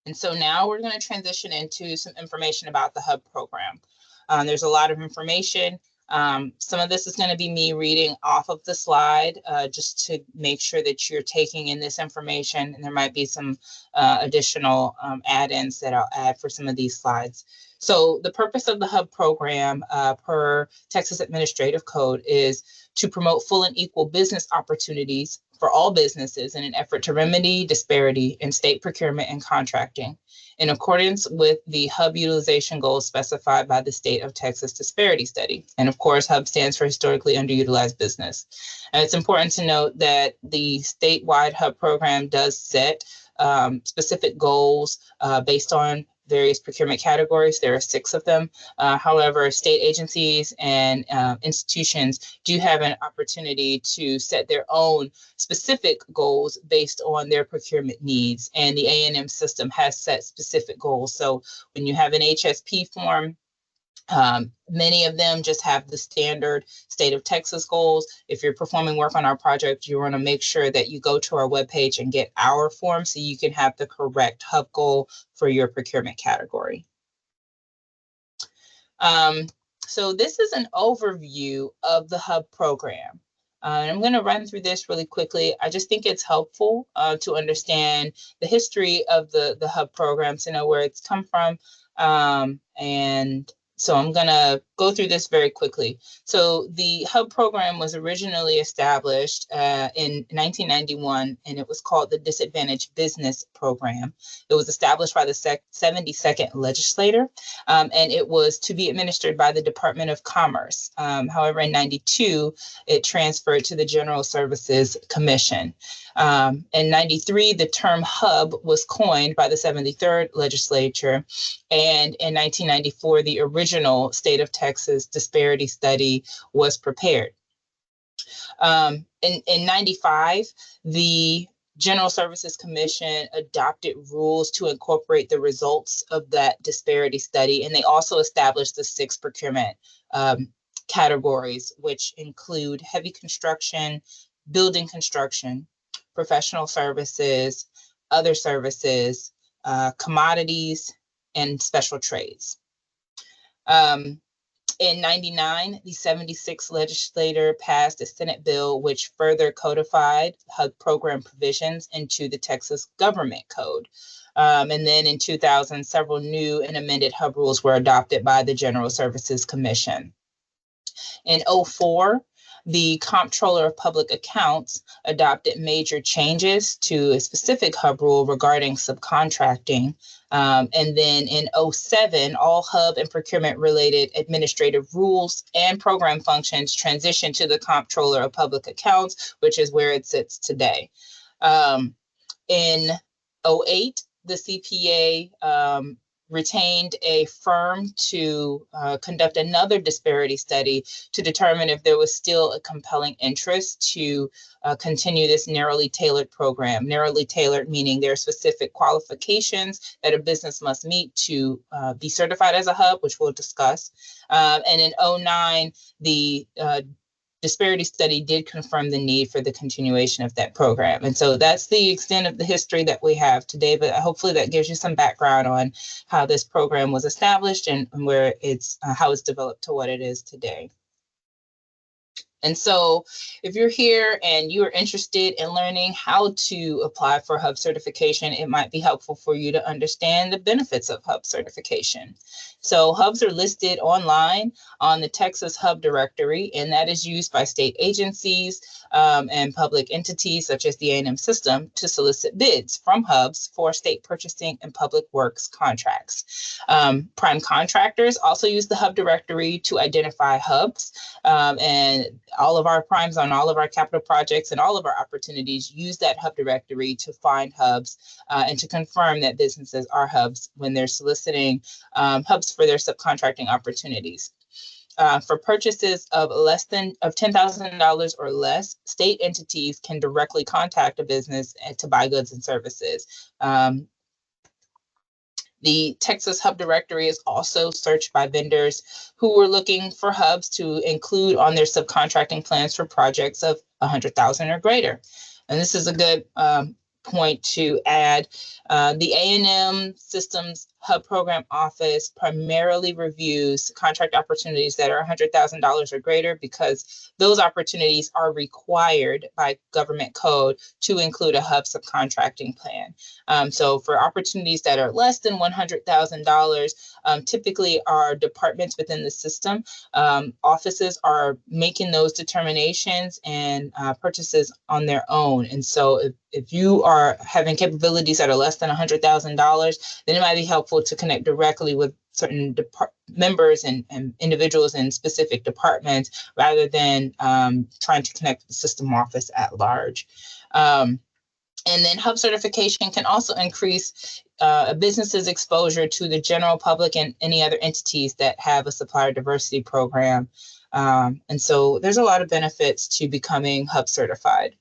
And so now we're going to transition into some information about the HUB program. There's a lot of information. Some of this is going to be me reading off of the slide just to make sure that you're taking in this information. And there might be some additional add-ins that I'll add for some of these slides. So the purpose of the HUB program per Texas Administrative Code is to promote full and equal business opportunities for all businesses in an effort to remedy disparity in state procurement and contracting in accordance with the HUB utilization goals specified by the State of Texas Disparity Study. And of course, HUB stands for Historically Underutilized Business. And it's important to note that the statewide HUB program does set specific goals based on various procurement categories. There are 6 of them. However, state agencies and institutions do have an opportunity to set their own specific goals based on their procurement needs. And the A&M system has set specific goals. So when you have an HSP form, many of them just have the standard state of Texas goals. If you're performing work on our project, you want to make sure that you go to our webpage and get our form so you can have the correct HUB goal for your procurement category. So this is an overview of the HUB program. I'm going to run through this really quickly. I just think it's helpful to understand the history of the HUB program, to know where it's come from, and so I'm going to go through this very quickly. So the HUB program was originally established in 1991, and it was called the Disadvantaged Business Program. It was established by the 72nd legislature, and it was to be administered by the Department of Commerce. However, in 92, it transferred to the General Services Commission. In 93, the term HUB was coined by the 73rd legislature. And in 1994, the original State of Texas Disparity Study was prepared. In 95, the General Services Commission adopted rules to incorporate the results of that disparity study. And they also established the 6 procurement categories, which include heavy construction, building construction, professional services, other services, commodities, and special trades. In 99, the 76th legislature passed a Senate bill which further codified HUB program provisions into the Texas Government Code. And then in 2000, several new and amended HUB rules were adopted by the General Services Commission. In 2004, the Comptroller of Public Accounts adopted major changes to a specific HUB rule regarding subcontracting. And then in 2007, all HUB and procurement related administrative rules and program functions transitioned to the Comptroller of Public Accounts, which is where it sits today. In 2008, the CPA retained a firm to conduct another disparity study to determine if there was still a compelling interest to continue this narrowly tailored program. Narrowly tailored meaning there are specific qualifications that a business must meet to be certified as a HUB, which we'll discuss. And in 2009, the disparity study did confirm the need for the continuation of that program. And so that's the extent of the history that we have today, but hopefully that gives you some background on how this program was established and where it's, how it's developed to what it is today. And so if you're here and you are interested in learning how to apply for HUB certification, it might be helpful for you to understand the benefits of HUB certification. So HUBs are listed online on the Texas HUB directory, and that is used by state agencies and public entities such as the A&M system to solicit bids from HUBs for state purchasing and public works contracts. Prime contractors also use the HUB directory to identify HUBs, and all of our primes on all of our capital projects and all of our opportunities use that HUB directory to find HUBs and to confirm that businesses are HUBs when they're soliciting HUBs for their subcontracting opportunities. For purchases of $10,000 or less, state entities can directly contact a business to buy goods and services. The Texas HUB directory is also searched by vendors who are looking for HUBs to include on their subcontracting plans for projects of $100,000 or greater. And this is a good point to add the A&M Systems HUB Program Office primarily reviews contract opportunities that are $100,000 or greater, because those opportunities are required by government code to include a HUB subcontracting plan. So for opportunities that are less than $100,000, typically our departments within the system, offices are making those determinations and purchases on their own. And so if you are having capabilities that are less than $100,000, then it might be helpful to connect directly with certain members and individuals in specific departments, rather than trying to connect with the system office at large. And then HUB certification can also increase a business's exposure to the general public and any other entities that have a supplier diversity program. And so there's a lot of benefits to becoming HUB certified.